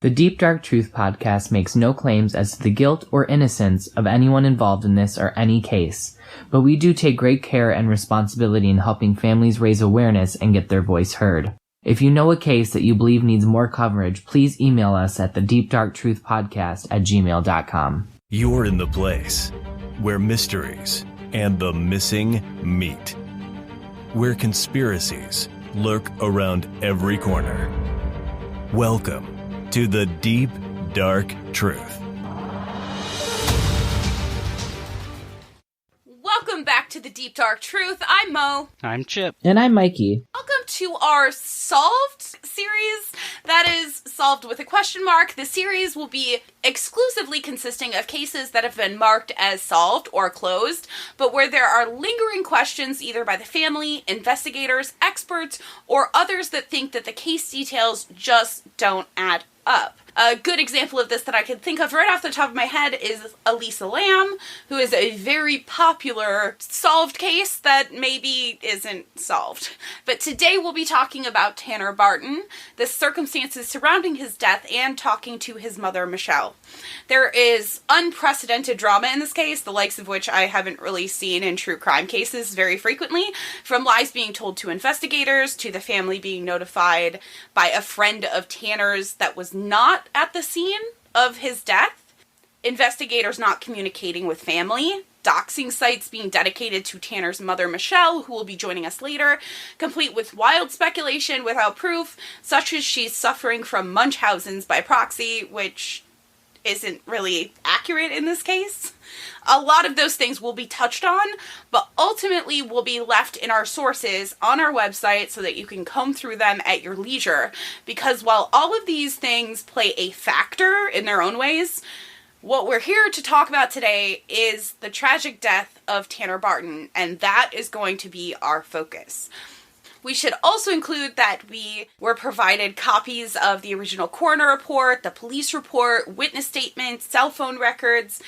The Deep Dark Truth podcast makes no claims as to the guilt or innocence of anyone involved in this or any case, but we do take great care and responsibility in helping families raise awareness and get their voice heard. If you know a case that you believe needs more coverage, please email us at thedeepdarktruthpodcast@gmail.com. You're in the place where mysteries and the missing meet, where conspiracies lurk around every corner. Welcome to the Deep Dark Truth. Welcome back to the Deep Dark Truth. I'm Mo. I'm Chip. And I'm Mikey. Welcome to our Solved series. That is Solved with a question mark. The series will be exclusively consisting of cases that have been marked as solved or closed, but where there are lingering questions either by the family, investigators, experts, or others that think that the case details just don't add up. A good example of this that I can think of right off the top of my head is Elisa Lam, who is a very popular solved case that maybe isn't solved. But today we'll be talking about Tanner Barton, the circumstances surrounding his death, and talking to his mother, Michele. There is unprecedented drama in this case, the likes of which I haven't really seen in true crime cases very frequently, from lies being told to investigators, to the family being notified by a friend of Tanner's that was not at the scene of his death, investigators not communicating with family, doxing sites being dedicated to Tanner's mother, Michele, who will be joining us later, complete with wild speculation without proof, such as she's suffering from Munchausen's by proxy, which isn't really accurate in this case. A lot of those things will be touched on, but ultimately will be left in our sources on our website so that you can comb through them at your leisure. Because while all of these things play a factor in their own ways, what we're here to talk about today is the tragic death of Tanner Barton, and that is going to be our focus. We should also include that we were provided copies of the original coroner report, the police report, witness statements, cell phone records.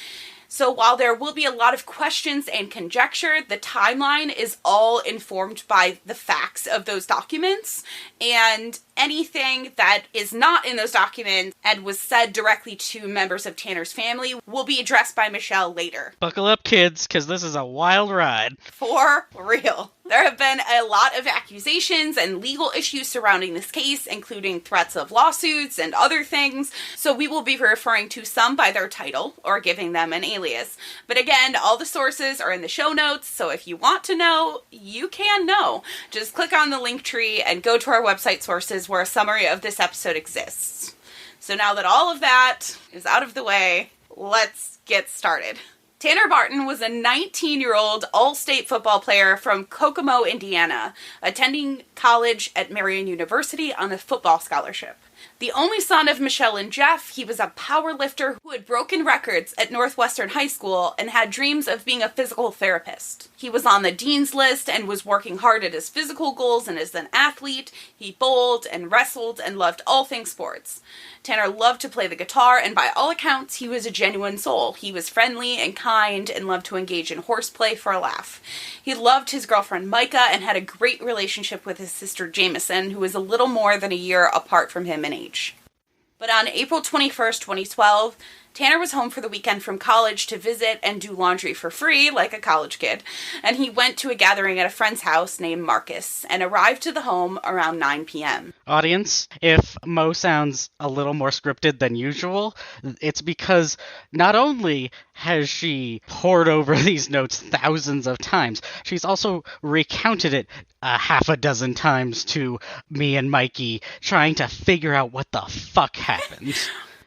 So while there will be a lot of questions and conjecture, the timeline is all informed by the facts of those documents, and anything that is not in those documents and was said directly to members of Tanner's family will be addressed by Michele later. Buckle up, kids, because this is a wild ride. For real. There have been a lot of accusations and legal issues surrounding this case, including threats of lawsuits and other things, so we will be referring to some by their title or giving them an alias. But again, all the sources are in the show notes, so if you want to know, you can know. Just click on the link tree and go to our website sources where a summary of this episode exists. So now that all of that is out of the way, let's get started. Tanner Barton was a 19-year-old all-state football player from Kokomo, Indiana, attending college at Marian University on a football scholarship. The only son of Michele and Jeff, he was a power lifter who had broken records at Northwestern High School and had dreams of being a physical therapist. He was on the dean's list and was working hard at his physical goals, and as an athlete, he bowled and wrestled and loved all things sports. Tanner loved to play the guitar, and by all accounts, he was a genuine soul. He was friendly and kind and loved to engage in horseplay for a laugh. He loved his girlfriend Micah and had a great relationship with his sister Jamison, who was a little more than a year apart from him in age. But on April 21st, 2012, Tanner was home for the weekend from college to visit and do laundry for free, like a college kid, and he went to a gathering at a friend's house named Marcus and arrived to the home around 9 p.m. Audience, if Mo sounds a little more scripted than usual, it's because not only has she pored over these notes thousands of times, she's also recounted it a half a dozen times to me and Mikey, trying to figure out what the fuck happened.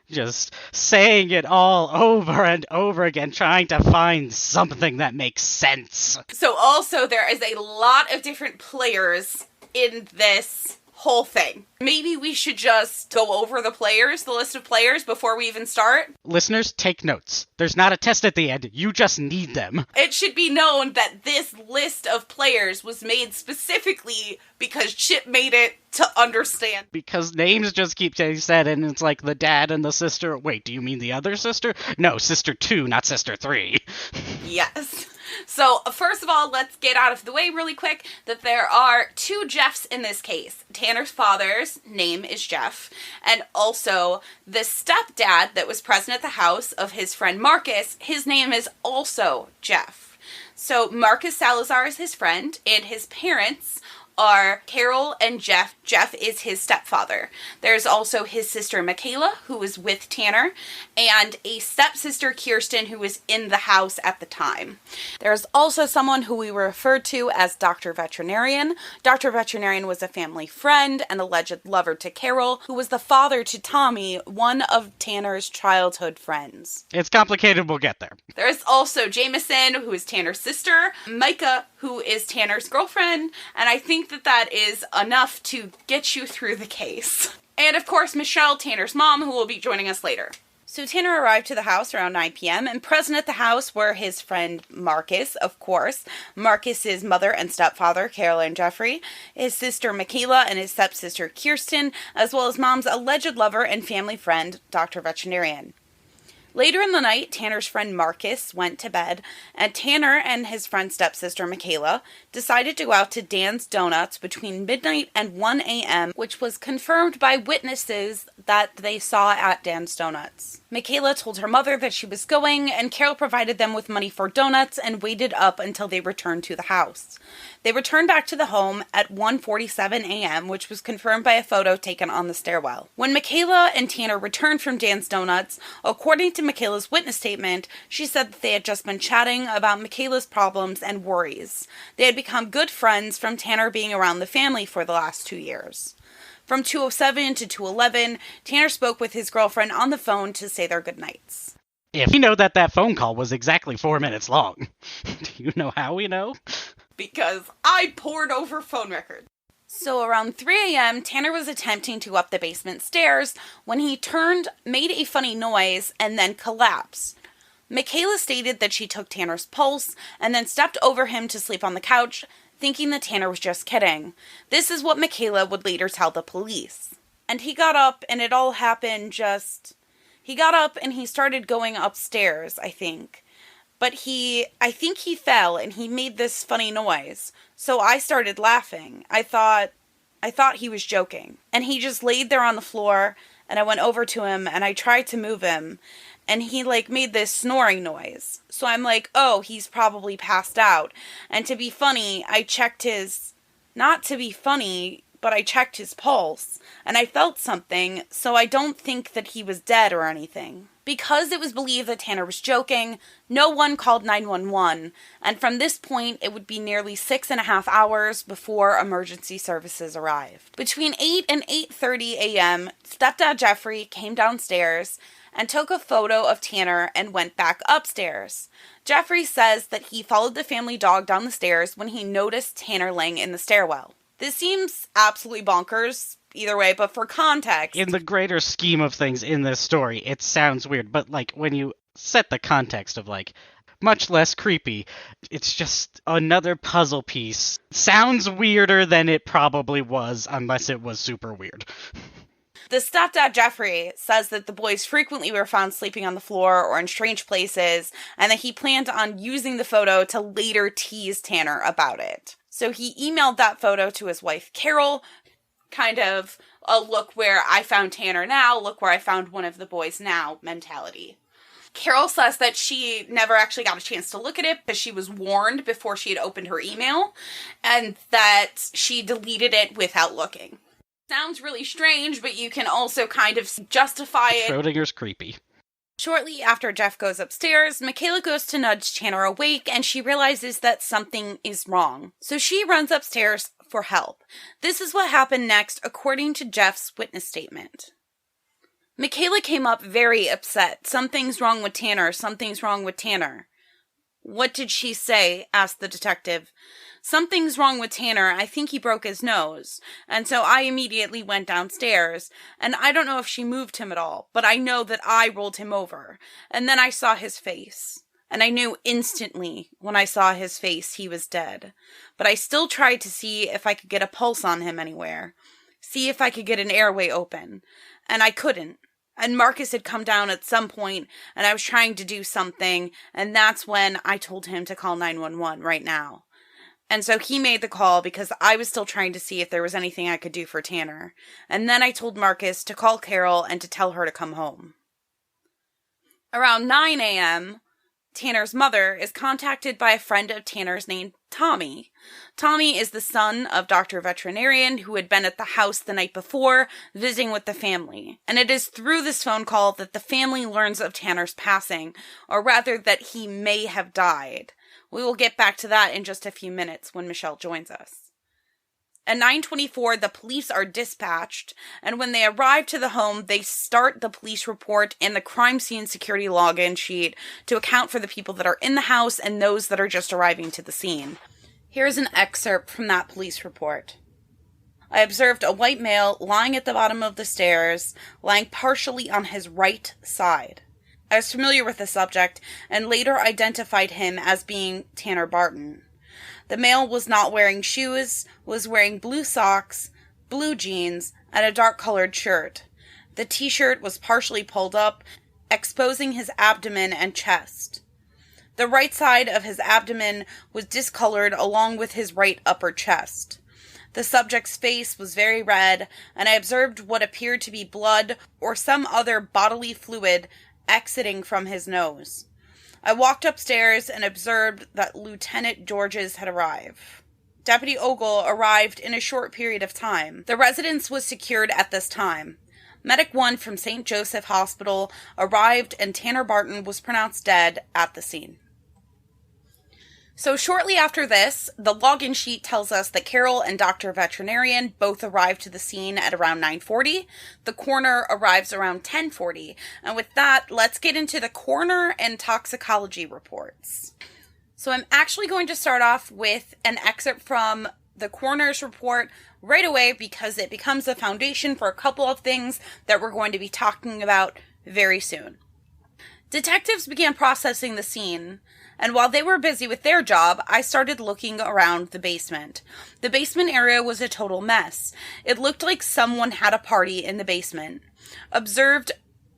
Just saying it all over and over again, trying to find something that makes sense. So also there is a lot of different players in this whole thing. Maybe we should just go over the list of players before we even start. Listeners, take notes. There's not a test at the end. You just need them. It should be known that this list of players was made specifically because Chip made it to understand. Because names just keep getting said, and it's like the dad and the sister. Wait, do you mean the other sister? No, sister 2, not sister 3. Yes. So, first of all, let's get out of the way really quick that there are 2 Jeffs in this case. Tanner's father's name is Jeff, and also the stepdad that was present at the house of his friend Marcus, his name is also Jeff. So, Marcus Salazar is his friend, and his parents are Carol and Jeff. Jeff is his stepfather. There's also his sister Michele, who was with Tanner, and a stepsister, Kirsten, who was in the house at the time. There's also someone who we refer to as Dr. Veterinarian. Dr. Veterinarian was a family friend and alleged lover to Carol, who was the father to Tommy, one of Tanner's childhood friends. It's complicated, we'll get there. There's also Jameson, who is Tanner's sister, Micah, who is Tanner's girlfriend, and I think that is enough to get you through the case. And of course, Michele, Tanner's mom, who will be joining us later. So Tanner arrived to the house around 9 p.m., and present at the house were his friend Marcus, of course, Marcus's mother and stepfather, Carol and Jeffrey, his sister Michele, and his stepsister Kirsten, as well as mom's alleged lover and family friend, Dr. Veterinarian. Later in the night, Tanner's friend Marcus went to bed, and Tanner and his friend's stepsister Michele decided to go out to Dan's Donuts between midnight and 1 a.m., which was confirmed by witnesses that they saw at Dan's Donuts. Michele told her mother that she was going, and Carol provided them with money for donuts and waited up until they returned to the house. They returned back to the home at 1:47 a.m., which was confirmed by a photo taken on the stairwell. When Michele and Tanner returned from Dan's Donuts, according to Michaela's witness statement, she said that they had just been chatting about Michaela's problems and worries. They had become good friends from Tanner being around the family for the last 2 years. From 2:07 to 2:11, Tanner spoke with his girlfriend on the phone to say their goodnights. If we know that phone call was exactly 4 minutes long, do you know how we know? Because I pored over phone records. So around 3 a.m., Tanner was attempting to go up the basement stairs when he made a funny noise, and then collapsed. Michele stated that she took Tanner's pulse and then stepped over him to sleep on the couch, thinking that Tanner was just kidding. This is what Michele would later tell the police. And he got up, and it all happened he got up and he started going upstairs, I think. But I think he fell and he made this funny noise. So I started laughing. I thought he was joking. And he just laid there on the floor, and I went over to him and I tried to move him, and he made this snoring noise. So I'm like, oh, he's probably passed out. And to be funny, I checked not to be funny, but I checked his pulse, and I felt something, so I don't think that he was dead or anything. Because it was believed that Tanner was joking, no one called 911, and from this point, it would be nearly 6.5 hours before emergency services arrived. Between 8 and 8:30 a.m., stepdad Jeffrey came downstairs and took a photo of Tanner and went back upstairs. Jeffrey says that he followed the family dog down the stairs when he noticed Tanner laying in the stairwell. This seems absolutely bonkers, either way, but for context... In the greater scheme of things in this story, it sounds weird, but, when you set the context of, much less creepy, it's just another puzzle piece. Sounds weirder than it probably was, unless it was super weird. The stepdad, Jeffrey, says that the boys frequently were found sleeping on the floor or in strange places, and that he planned on using the photo to later tease Tanner about it. So he emailed that photo to his wife, Carol, kind of a look where I found Tanner now, look where I found one of the boys now mentality. Carol says that she never actually got a chance to look at it because she was warned before she had opened her email, and that she deleted it without looking. Sounds really strange, but you can also kind of justify it. Schrodinger's creepy. Shortly after Jeff goes upstairs, Michele goes to nudge Tanner awake, and she realizes that something is wrong. So she runs upstairs for help. This is what happened next, according to Jeff's witness statement. Michele came up very upset. Something's wrong with Tanner. Something's wrong with Tanner. What did she say? Asked the detective. Something's wrong with Tanner. I think he broke his nose. And so I immediately went downstairs. And I don't know if she moved him at all, but I know that I rolled him over. And then I saw his face. And I knew instantly when I saw his face he was dead. But I still tried to see if I could get a pulse on him anywhere. See if I could get an airway open. And I couldn't. And Marcus had come down at some point, and I was trying to do something, and that's when I told him to call 911 right now. And so he made the call because I was still trying to see if there was anything I could do for Tanner. And then I told Marcus to call Carol and to tell her to come home. Around 9 a.m., Tanner's mother is contacted by a friend of Tanner's named Tommy. Tommy is the son of Dr. Veterinarian who had been at the house the night before visiting with the family. And it is through this phone call that the family learns of Tanner's passing, or rather that he may have died. We will get back to that in just a few minutes when Michele joins us. At 9:24, the police are dispatched, and when they arrive to the home, they start the police report and the crime scene security login sheet to account for the people that are in the house and those that are just arriving to the scene. Here's an excerpt from that police report. I observed a white male lying at the bottom of the stairs, lying partially on his right side. I was familiar with the subject and later identified him as being Tanner Barton. The male was not wearing shoes, was wearing blue socks, blue jeans, and a dark-colored shirt. The t-shirt was partially pulled up, exposing his abdomen and chest. The right side of his abdomen was discolored along with his right upper chest. The subject's face was very red, and I observed what appeared to be blood or some other bodily fluid exiting from his nose. I walked upstairs and observed that Lieutenant Georges had arrived. Deputy Ogle arrived in a short period of time. The residence was secured at this time. Medic 1 from St. Joseph Hospital arrived and Tanner Barton was pronounced dead at the scene. So shortly after this, the login sheet tells us that Carol and Dr. Veterinarian both arrived to the scene at around 9:40. The coroner arrives around 10:40. And with that, let's get into the coroner and toxicology reports. So I'm actually going to start off with an excerpt from the coroner's report right away because it becomes the foundation for a couple of things that we're going to be talking about very soon. Detectives began processing the scene, and while they were busy with their job, I started looking around the basement. The basement area was a total mess. It looked like someone had a party in the basement. Observed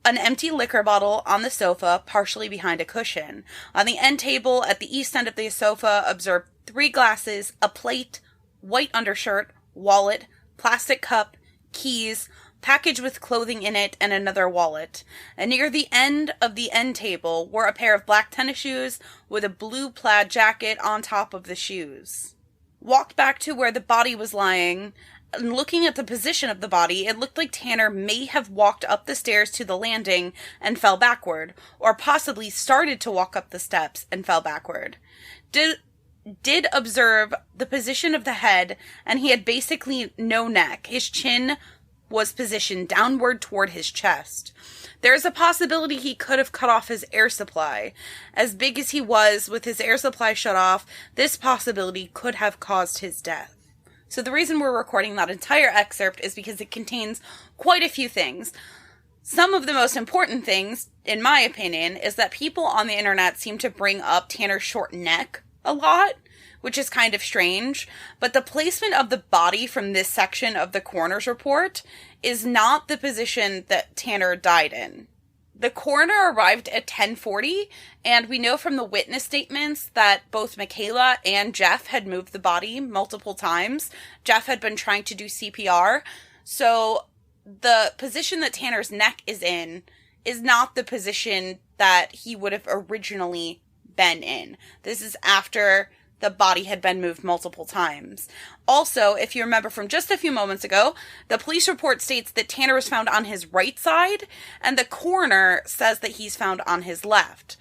an empty liquor bottle on the sofa, partially behind a cushion. On the end table at the east end of the sofa, observed 3 glasses, a plate, white undershirt, wallet, plastic cup, keys, package with clothing in it, and another wallet. And near the end of the end table were a pair of black tennis shoes with a blue plaid jacket on top of the shoes. Walked back to where the body was lying, and looking at the position of the body, it looked like Tanner may have walked up the stairs to the landing and fell backward, or possibly started to walk up the steps and fell backward. Did observe the position of the head, and he had basically no neck. His chin was positioned downward toward his chest. There's a possibility he could have cut off his air supply. As big as he was, with his air supply shut off, this possibility could have caused his death. So the reason we're recording that entire excerpt is because it contains quite a few things. Some of the most important things, in my opinion, is that people on the internet seem to bring up Tanner's short neck a lot, which is kind of strange, but the placement of the body from this section of the coroner's report is not the position that Tanner died in. The coroner arrived at 10:40, and we know from the witness statements that both Michele and Jeff had moved the body multiple times. Jeff had been trying to do CPR, so the position that Tanner's neck is in is not the position that he would have originally been in. This is after the body had been moved multiple times. Also, if you remember from just a few moments ago, the police report states that Tanner was found on his right side, and the coroner says that he's found on his left.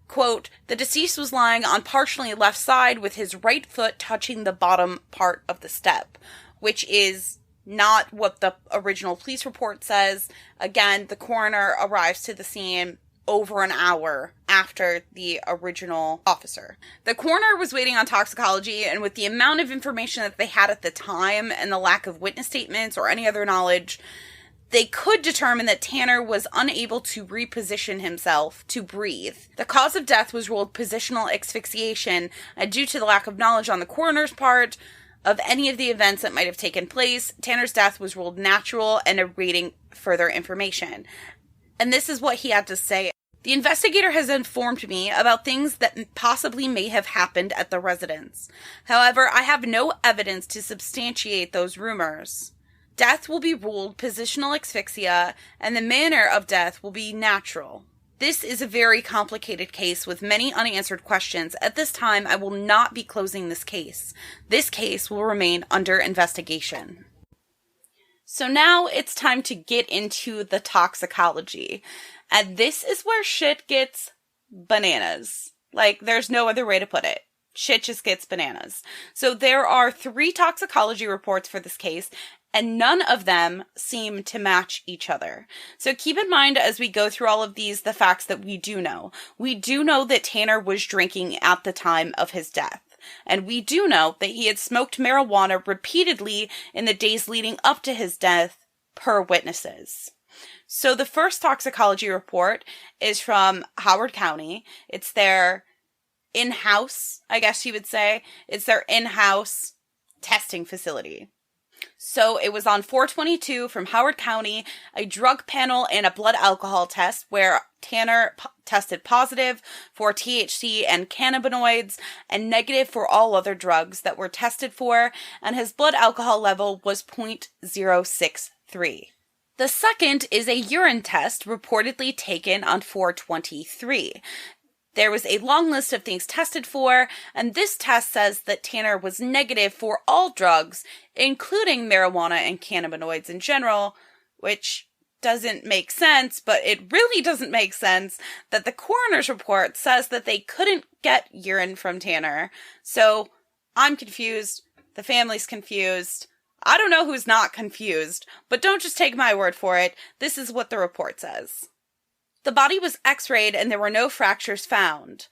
Quote, the deceased was lying on partially left side with his right foot touching the bottom part of the step, which is not what the original police report says. Again, the coroner arrives to the scene over an hour after the original officer. The coroner was waiting on toxicology, and with the amount of information that they had at the time and the lack of witness statements or any other knowledge, they could determine that Tanner was unable to reposition himself to breathe. The cause of death was ruled positional asphyxiation, and due to the lack of knowledge on the coroner's part of any of the events that might have taken place, Tanner's death was ruled natural and awaiting further information. And this is what he had to say. The investigator has informed me about things that possibly may have happened at the residence. However, I have no evidence to substantiate those rumors. Death will be ruled positional asphyxia, and the manner of death will be natural. This is a very complicated case with many unanswered questions. At this time, I will not be closing this case. This case will remain under investigation. So now it's time to get into the toxicology. And this is where shit gets bananas. Like, there's no other way to put it. Shit just gets bananas. So there are 3 toxicology reports for this case, and none of them seem to match each other. So keep in mind as we go through all of these, the facts that we do know. We do know that Tanner was drinking at the time of his death. And we do know that he had smoked marijuana repeatedly in the days leading up to his death, per witnesses. So the first toxicology report is from Howard County. It's their in-house, I guess you would say. It's their in-house testing facility. So it was on 4/22 from Howard County, a drug panel and a blood alcohol test where Tanner tested positive for THC and cannabinoids and negative for all other drugs that were tested for, and his blood alcohol level was 0.063. The second is a urine test reportedly taken on 4/23. There was a long list of things tested for, and this test says that Tanner was negative for all drugs, including marijuana and cannabinoids in general, which doesn't make sense, but it really doesn't make sense that the coroner's report says that they couldn't get urine from Tanner. So I'm confused. The family's confused. I don't know who's not confused, but don't just take my word for it. This is what the report says. The body was x-rayed and there were no fractures found.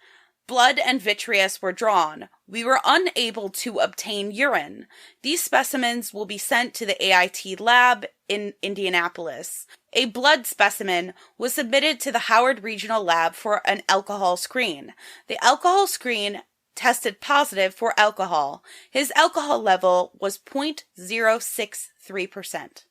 Blood and vitreous were drawn. We were unable to obtain urine. These specimens will be sent to the AIT lab in Indianapolis. A blood specimen was submitted to the Howard Regional Lab for an alcohol screen. The alcohol screen tested positive for alcohol. His alcohol level was 0.063%.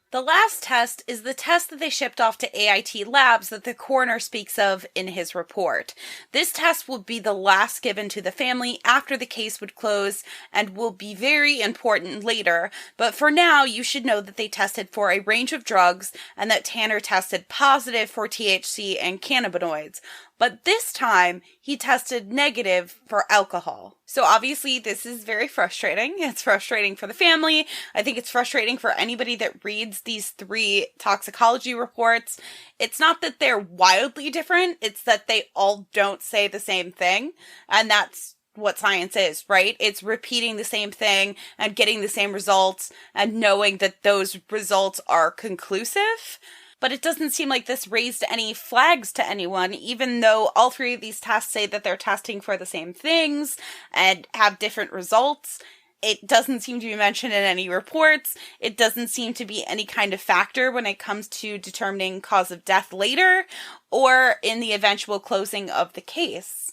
The last test is the test that they shipped off to AIT Labs that the coroner speaks of in his report. This test will be the last given to the family after the case would close and will be very important later, but for now you should know that they tested for a range of drugs and that Tanner tested positive for THC and cannabinoids. But this time, he tested negative for alcohol. So obviously, this is very frustrating. It's frustrating for the family. I think it's frustrating for anybody that reads these 3 toxicology reports. It's not that they're wildly different. It's that they all don't say the same thing. And that's what science is, right? It's repeating the same thing and getting the same results and knowing that those results are conclusive. But it doesn't seem like this raised any flags to anyone, even though all 3 of these tests say that they're testing for the same things and have different results. It doesn't seem to be mentioned in any reports. It doesn't seem to be any kind of factor when it comes to determining cause of death later or in the eventual closing of the case.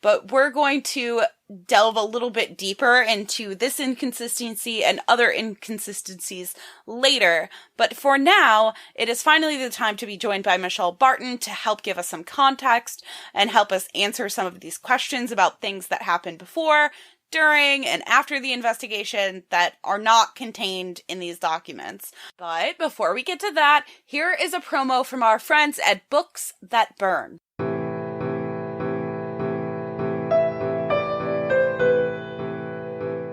But we're going to delve a little bit deeper into this inconsistency and other inconsistencies later. But for now, it is finally the time to be joined by Michele Barton to help give us some context and help us answer some of these questions about things that happened before, during, and after the investigation that are not contained in these documents. But before we get to that, here is a promo from our friends at Books That Burn.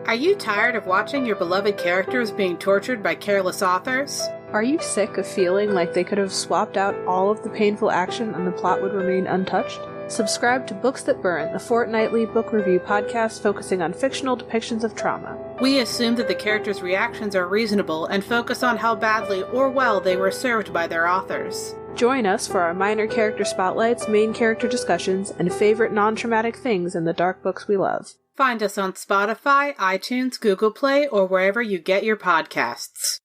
Are you tired of watching your beloved characters being tortured by careless authors? Are you sick of feeling like they could have swapped out all of the painful action and the plot would remain untouched? Subscribe to Books That Burn, the fortnightly book review podcast focusing on fictional depictions of trauma. We assume that the characters' reactions are reasonable and focus on how badly or well they were served by their authors. Join us for our minor character spotlights, main character discussions, and favorite non-traumatic things in the dark books we love. Find us on Spotify, iTunes, Google Play, or wherever you get your podcasts.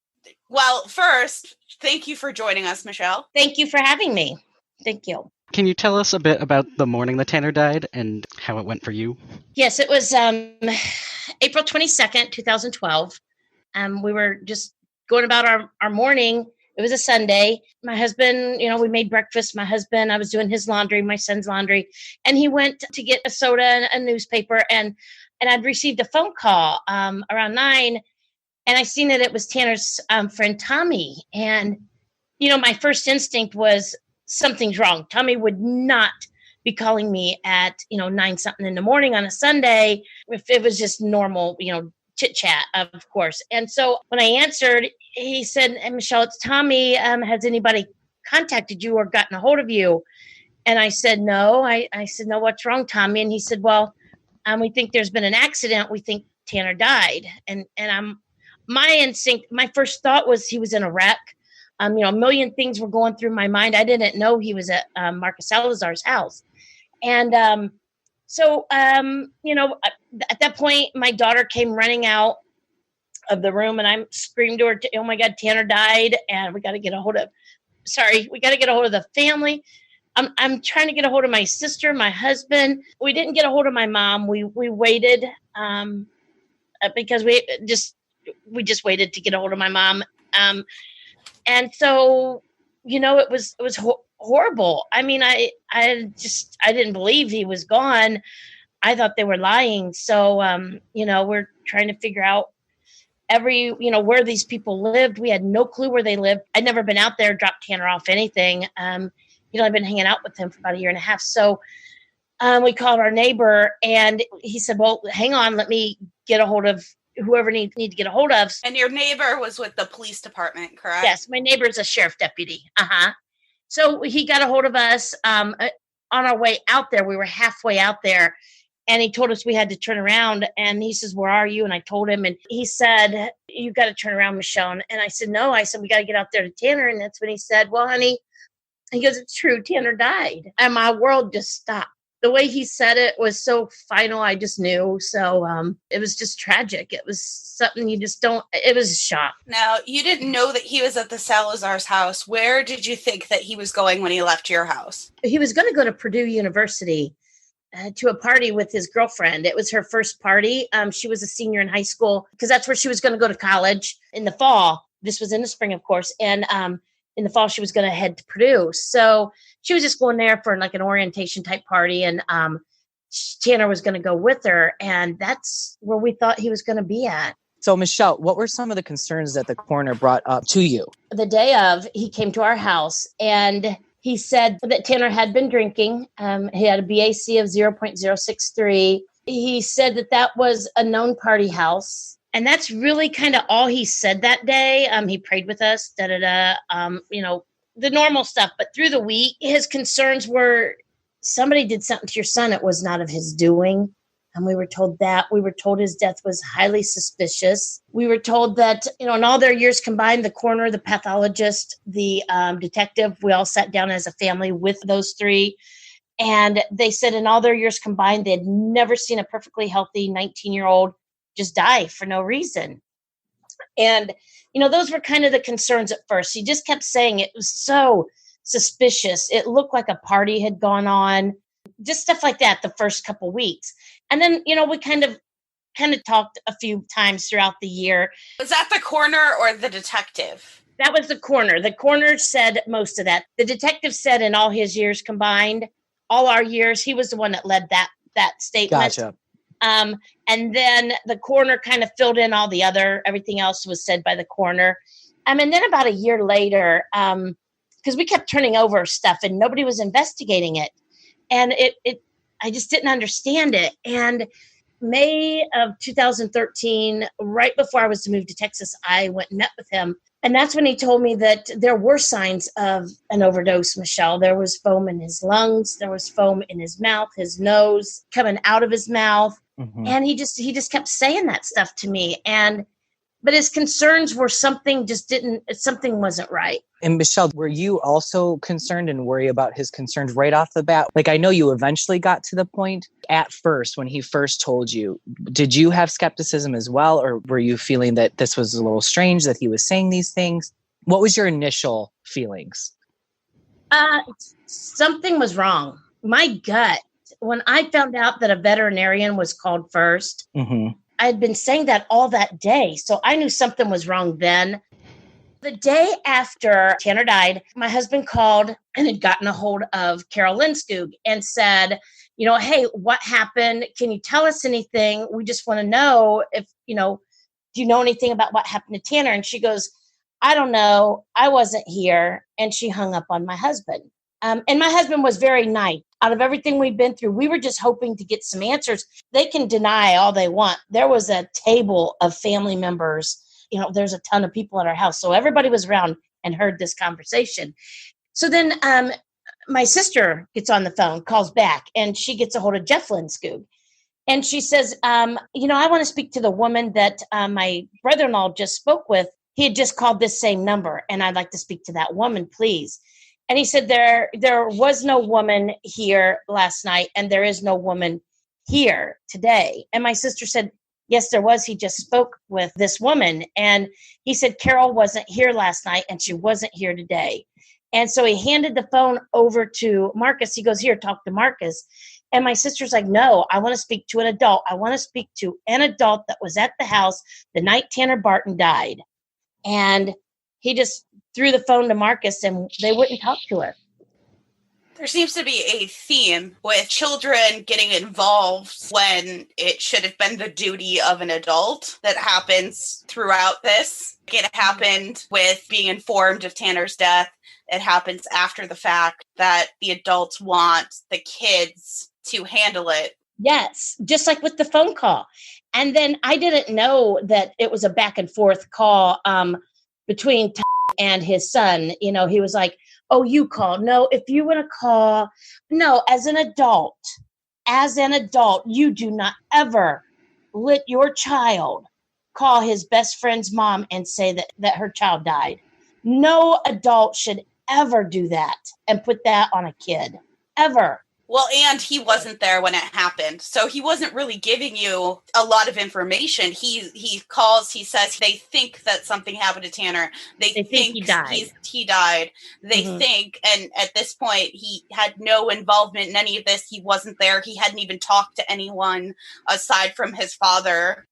Well, first, thank you for joining us, Michele. Thank you for having me. Thank you. Can you tell us a bit about the morning that Tanner died and how it went for you? Yes, it was April 22nd, 2012. We were just going about our morning, It was a Sunday. My husband, we made breakfast. I was doing his laundry, my son's laundry, and he went to get a soda and a newspaper. And I'd received a phone call around 9, and I seen that it was Tanner's friend Tommy. And my first instinct was something's wrong. Tommy would not be calling me at 9 something in the morning on a Sunday if it was just normal, chit chat, of course. And so when I answered, he said, "Hey, Michele, it's Tommy. Has anybody contacted you or gotten a hold of you?" And I said, "No." I said, "No, what's wrong, Tommy?" And he said, "Well, we think there's been an accident. We think Tanner died." And my instinct, my first thought was he was in a wreck. A million things were going through my mind. I didn't know he was at Marcus Salazar's house. And at that point, my daughter came running out of the room, and I screamed to her, "Oh my God, Tanner died, and we got to get a hold of the family." I'm trying to get a hold of my sister, my husband. We didn't get a hold of my mom. We waited because we just waited to get a hold of my mom. And so, it was horrible. I mean, I didn't believe he was gone. I thought they were lying. So, we're trying to figure out where these people lived. We had no clue where they lived. I'd never been out there, dropped Tanner off anything. I've been hanging out with him for about 1.5 years. So, we called our neighbor, and he said, "Well, hang on, let me get a hold of whoever need to get a hold of." And your neighbor was with the police department, correct? Yes, my neighbor's a sheriff deputy. So he got a hold of us on our way out there. We were halfway out there, and he told us we had to turn around. And he says, "Where are you?" And I told him, and he said, "You got to turn around, Michele." And I said, "No." I said, "We got to get out there to Tanner." And that's when he said, "Well, honey," he goes, "It's true. Tanner died." And my world just stopped. The way he said it was so final. I just knew. So it was just tragic. It was something you just don't, it was a shock. Now, you didn't know that he was at the Salazar's house. Where did you think that he was going when he left your house? He was going to go to Purdue University to a party with his girlfriend. It was her first party. She was a senior in high school because that's where she was going to go to college in the fall. This was in the spring, of course. And in the fall, she was going to head to Purdue. So she was just going there for like an orientation type party. And Tanner was going to go with her. And that's where we thought he was going to be at. So, Michele, what were some of the concerns that the coroner brought up to you? The day of, he came to our house and he said that Tanner had been drinking. He had a BAC of 0.063. He said that was a known party house. And that's really kind of all he said that day. He prayed with us, the normal stuff. But through the week, his concerns were somebody did something to your son. It was not of his doing. And we were told that. We were told his death was highly suspicious. We were told that, in all their years combined, the coroner, the pathologist, the detective, we all sat down as a family with those three. And they said in all their years combined, they had never seen a perfectly healthy 19-year-old just die for no reason. And, those were kind of the concerns at first. He just kept saying it was so suspicious. It looked like a party had gone on, just stuff like that the first couple weeks. And then, we kind of talked a few times throughout the year. Was that the coroner or the detective? That was the coroner. The coroner said most of that. The detective said in all his years combined, all our years, he was the one that led that statement. Gotcha. And then the coroner kind of filled in everything else was said by the coroner. And then about a year later, because we kept turning over stuff and nobody was investigating it. And I just didn't understand it. And May of 2013, right before I was to move to Texas, I went and met with him. And that's when he told me that there were signs of an overdose, Michele. There was foam in his lungs. There was foam in his mouth, his nose, coming out of his mouth. Mm-hmm. And he just kept saying that stuff to me. But his concerns were something wasn't right. And Michele, were you also concerned and worried about his concerns right off the bat? Like, I know you eventually got to the point at first when he first told you. Did you have skepticism as well? Or were you feeling that this was a little strange that he was saying these things? What was your initial feelings? Something was wrong. My gut, when I found out that a veterinarian was called first, mm-hmm. I'd been saying that all that day. So I knew something was wrong then. The day after Tanner died, my husband called and had gotten a hold of Carol Lindskog and said, hey, what happened? Can you tell us anything? We just want to know if, do you know anything about what happened to Tanner? And she goes, I don't know. I wasn't here. And she hung up on my husband. And my husband was very nice. Out of everything we've been through, we were just hoping to get some answers. They can deny all they want. There was a table of family members. There's a ton of people at our house. So everybody was around and heard this conversation. So then my sister gets on the phone, calls back, and she gets a hold of Jeff Lindskog. And she says, I want to speak to the woman that my brother-in-law just spoke with. He had just called this same number, and I'd like to speak to that woman, please. And he said, there was no woman here last night, and there is no woman here today. And my sister said, yes, there was. He just spoke with this woman. And he said, Carol wasn't here last night, and she wasn't here today. And so he handed the phone over to Marcus. He goes, here, talk to Marcus. And my sister's like, no, I want to speak to an adult. I want to speak to an adult that was at the house the night Tanner Barton died. And he just threw the phone to Marcus, and they wouldn't talk to her. There seems to be a theme with children getting involved when it should have been the duty of an adult that happens throughout this. It happened with being informed of Tanner's death. It happens after the fact that the adults want the kids to handle it. Yes, just like with the phone call. And then I didn't know that it was a back and forth call between Tom and his son. He was like, oh, you call. No, if you want to call. No, as an adult, you do not ever let your child call his best friend's mom and say that her child died. No adult should ever do that and put that on a kid, ever. Well, and he wasn't there when it happened. So he wasn't really giving you a lot of information. He calls, he says they think that something happened to Tanner. They think he died. He died. They think, and at this point, he had no involvement in any of this. He wasn't there. He hadn't even talked to anyone aside from his father.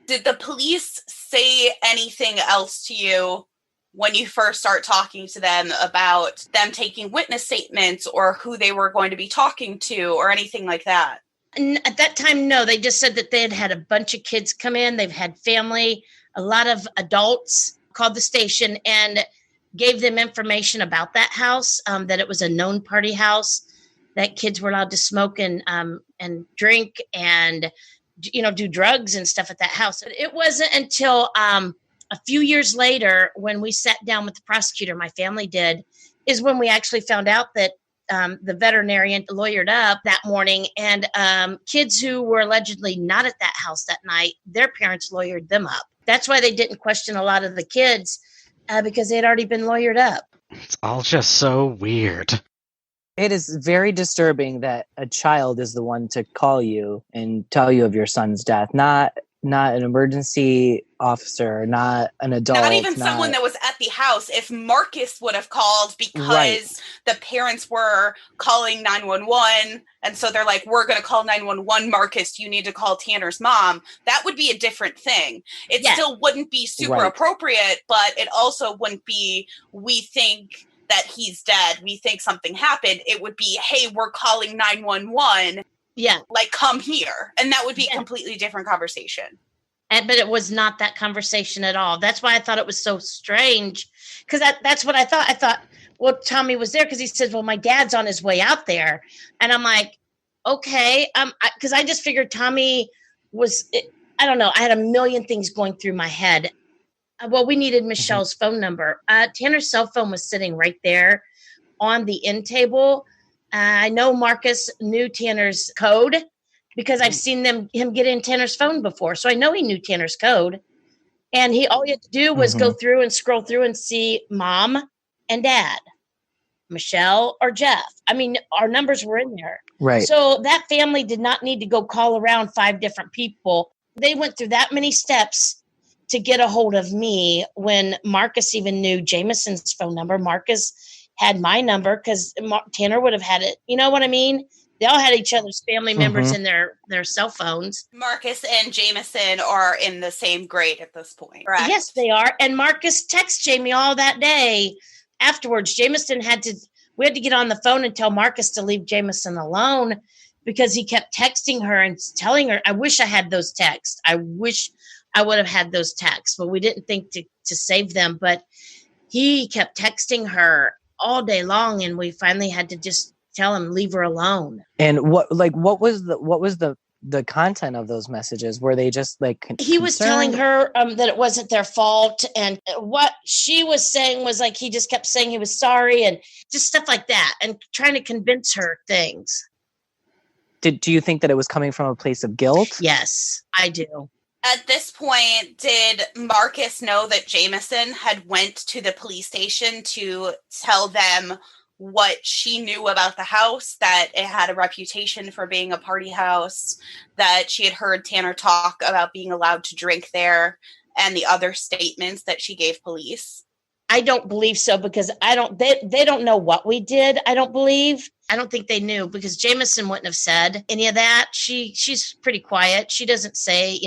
Did the police say anything else to you when you first start talking to them about them taking witness statements or who they were going to be talking to or anything like that? And at that time, no. They just said that they had a bunch of kids come in. They've had family. A lot of adults called the station and gave them information about that house, that it was a known party house, that kids were allowed to smoke and drink and, do drugs and stuff at that house. It wasn't until a few years later, when we sat down with the prosecutor, my family did, is when we actually found out that the veterinarian lawyered up that morning, and kids who were allegedly not at that house that night, their parents lawyered them up. That's why they didn't question a lot of the kids, because they had already been lawyered up. It's all just so weird. It is very disturbing that a child is the one to call you and tell you of your son's death, not an emergency officer, not an adult. Not even someone that was at the house. If Marcus would have called because the parents were calling 911, and so they're like, we're going to call 911, Marcus, you need to call Tanner's mom, that would be a different thing. It still wouldn't be super appropriate, but it also wouldn't be, we think that he's dead, we think something happened. It would be, hey, we're calling 911. Yeah. Like, come here. And that would be a completely different conversation. But it was not that conversation at all. That's why I thought it was so strange. Because that's what I thought. I thought, well, Tommy was there because he said, well, my dad's on his way out there. And I'm like, okay. Because I just figured Tommy was, I don't know. I had a million things going through my head. Well, we needed Michelle's phone number. Tanner's cell phone was sitting right there on the end table. I know Marcus knew Tanner's code because I've seen him get in Tanner's phone before. So I know he knew Tanner's code. And all he had to do was go through and scroll through and see mom and dad, Michelle or Jeff. I mean, our numbers were in there. Right. So that family did not need to go call around 5 different people. They went through that many steps to get a hold of me when Marcus even knew Jameson's phone number. Marcus had my number because Tanner would have had it. You know what I mean? They all had each other's family members Mhm. in their cell phones. Marcus and Jameson are in the same grade at this point, correct? Yes, they are. And Marcus texted Jamie all that day. Afterwards, we had to get on the phone and tell Marcus to leave Jameson alone because he kept texting her and telling her, I wish I had those texts. I wish I would have had those texts, but we didn't think to save them. But he kept texting her all day long, and we finally had to just tell him, leave her alone. And what was the content of those messages? Were they just like he was telling her that it wasn't their fault, and what she was saying was like he just kept saying he was sorry and just stuff like that, and trying to convince her things. Do you think that it was coming from a place of guilt? Yes, I do. At this point, did Marcus know that Jameson had went to the police station to tell them what she knew about the house, that it had a reputation for being a party house, that she had heard Tanner talk about being allowed to drink there, and the other statements that she gave police? I don't believe so, because they don't know what we did. I don't think they knew, because Jameson wouldn't have said any of that. She's pretty quiet. She doesn't say,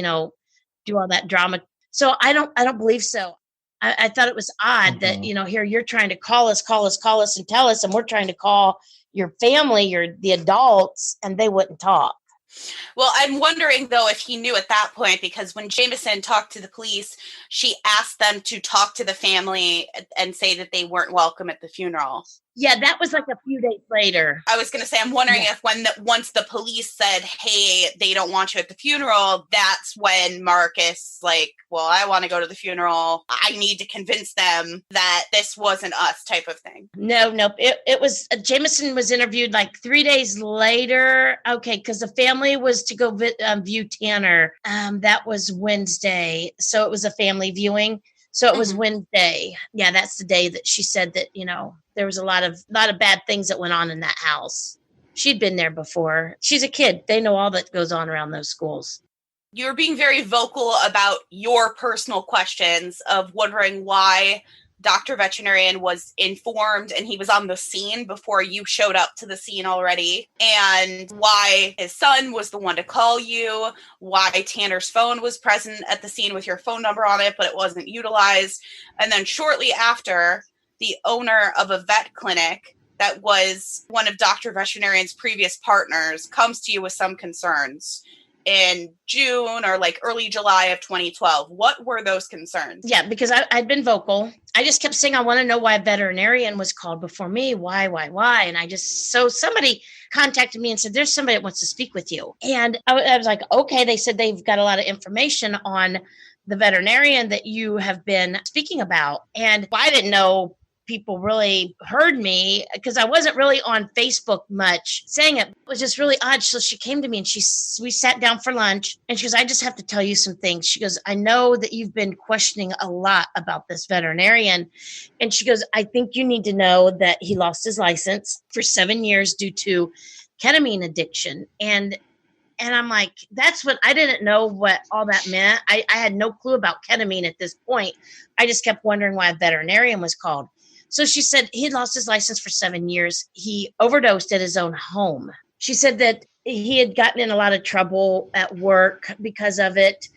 do all that drama. So I don't believe so. I thought it was odd that, here you're trying to call us and tell us, and we're trying to call your family, the adults, and they wouldn't talk. Well, I'm wondering, though, if he knew at that point, because when Jameson talked to the police, she asked them to talk to the family and say that they weren't welcome at the funeral. Yeah, that was like a few days later. I was going to say, I'm wondering if once the police said, hey, they don't want you at the funeral, that's when Marcus, well, I want to go to the funeral. I need to convince them that this wasn't us type of thing. No. It was, Jameson was interviewed 3 days later. Okay, because the family was to go view Tanner. That was Wednesday. So it was a family viewing. So it was Wednesday. Yeah, that's the day that she said that, there was a lot of bad things that went on in that house. She'd been there before. She's a kid. They know all that goes on around those schools. You're being very vocal about your personal questions of wondering why Dr. Veterinarian was informed and he was on the scene before you showed up to the scene already, and why his son was the one to call you, why Tanner's phone was present at the scene with your phone number on it, but it wasn't utilized. And then shortly after, the owner of a vet clinic that was one of Dr. Veterinarian's previous partners comes to you with some concerns in June or early July of 2012. What were those concerns? Yeah, because I'd been vocal. I just kept saying, I want to know why a veterinarian was called before me. Why? And so somebody contacted me and said, there's somebody that wants to speak with you. And I was like, okay. They said they've got a lot of information on the veterinarian that you have been speaking about. And I didn't know people really heard me, because I wasn't really on Facebook much saying it. It was just really odd. So she came to me and we sat down for lunch, and she goes, I just have to tell you some things. She goes, I know that you've been questioning a lot about this veterinarian. And she goes, I think you need to know that he lost his license for 7 years due to ketamine addiction. And I'm like, that's what I didn't know what all that meant. I had no clue about ketamine at this point. I just kept wondering why a veterinarian was called. So she said he lost his license for 7 years. He overdosed at his own home. She said that he had gotten in a lot of trouble at work because of it.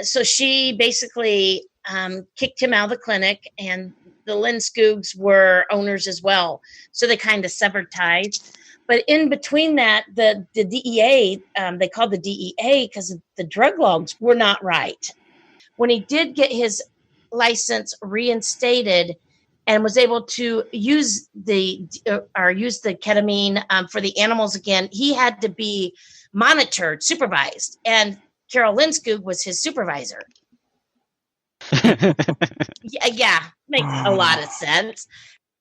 So she basically kicked him out of the clinic, and the Lynn Scoogs were owners as well. So they kind of severed ties. But in between that, the DEA, they called the DEA because the drug logs were not right. When he did get his license reinstated and was able to use the ketamine for the animals again, he had to be monitored, supervised. And Carol Linskog was his supervisor. Yeah, makes a lot of sense.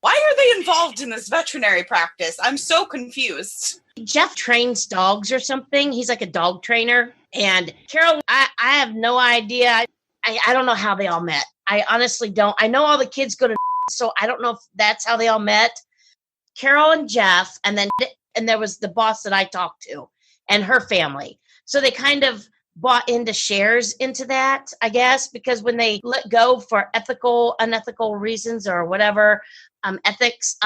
Why are they involved in this veterinary practice? I'm so confused. Jeff trains dogs or something. He's like a dog trainer. And Carol, I have no idea. I don't know how they all met. I honestly don't. I know all the kids go to, so I don't know if that's how they all met. Carol and Jeff, and there was the boss that I talked to and her family. So they kind of bought into shares into that, I guess, because when they let go for ethical, unethical reasons or whatever, ethics,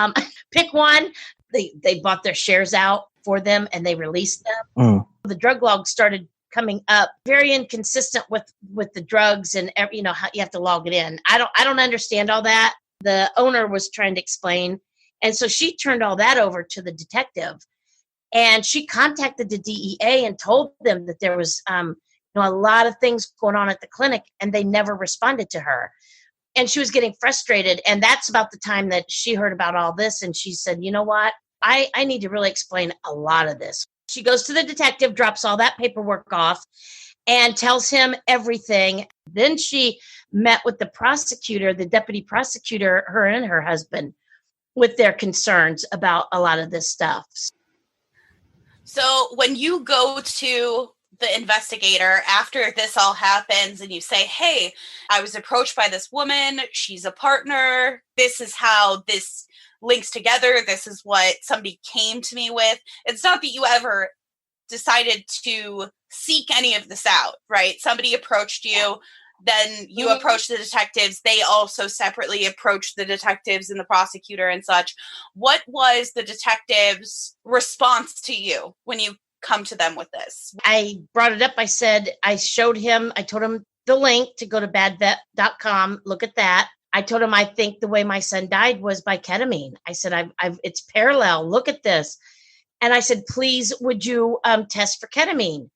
pick one, they bought their shares out. for them and they released them. The drug log started coming up very inconsistent with the drugs and how you have to log it in. I don't understand all that. The owner was trying to explain. And so she turned all that over to the detective, and she contacted the DEA and told them that there was a lot of things going on at the clinic, and they never responded to her. And she was getting frustrated. And that's about the time that she heard about all this. And she said, you know what? I need to really explain a lot of this. She goes to the detective, drops all that paperwork off, and tells him everything. Then she met with the prosecutor, the deputy prosecutor, her and her husband, with their concerns about a lot of this stuff. So when you go to the investigator after this all happens and you say, hey, I was approached by this woman, she's a partner, this is how this links together, this is what somebody came to me with. It's not that you ever decided to seek any of this out, right? Somebody approached you, then you approached the detectives. They also separately approached the detectives and the prosecutor and such. What was the detective's response to you when you come to them with this? I brought it up. I told him the link to go to badvet.com. Look at that. I told him, I think the way my son died was by ketamine. I said, it's parallel. Look at this. And I said, please, would you test for ketamine?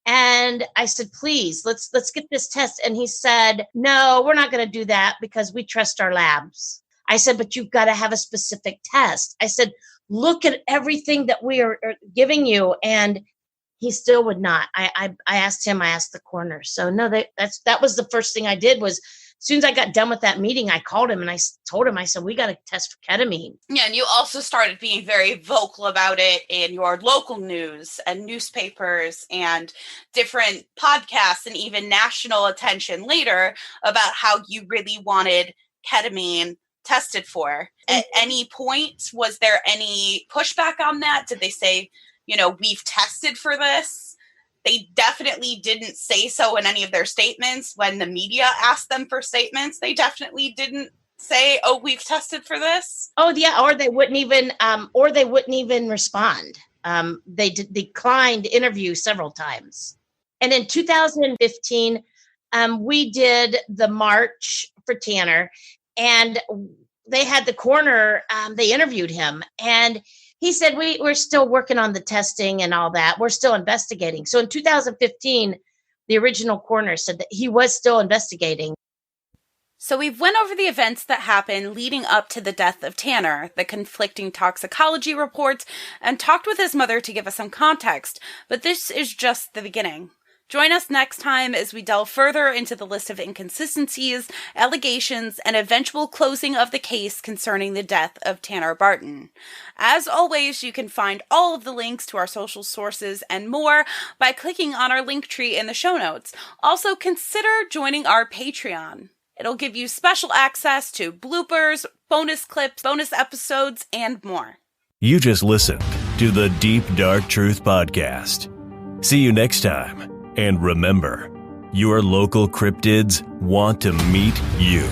And I said, please, let's get this test. And he said, no, we're not going to do that because we trust our labs. I said, but you've got to have a specific test. I said, look at everything that we are giving you. And he still would not. I asked the coroner. So no, that was the first thing I did. Was as soon as I got done with that meeting, I called him and I told him, I said, we got to test for ketamine. Yeah, and you also started being very vocal about it in your local news and newspapers and different podcasts and even national attention later about how you really wanted ketamine tested for. At any point, was there any pushback on that? Did they say, we've tested for this? They definitely didn't say so in any of their statements. When the media asked them for statements, they definitely didn't say, oh, we've tested for this. Oh, yeah. Or they wouldn't even respond. They declined interview several times. And in 2015, we did the March for Tanner, and they had the coroner, they interviewed him, and he said, we're still working on the testing and all that. We're still investigating. So in 2015, the original coroner said that he was still investigating. So we've went over the events that happened leading up to the death of Tanner, the conflicting toxicology reports, and talked with his mother to give us some context. But this is just the beginning. Join us next time as we delve further into the list of inconsistencies, allegations, and eventual closing of the case concerning the death of Tanner Barton. As always, you can find all of the links to our social sources and more by clicking on our link tree in the show notes. Also, consider joining our Patreon. It'll give you special access to bloopers, bonus clips, bonus episodes, and more. You just listened to the Deep Dark Truth Podcast. See you next time. And remember, your local cryptids want to meet you.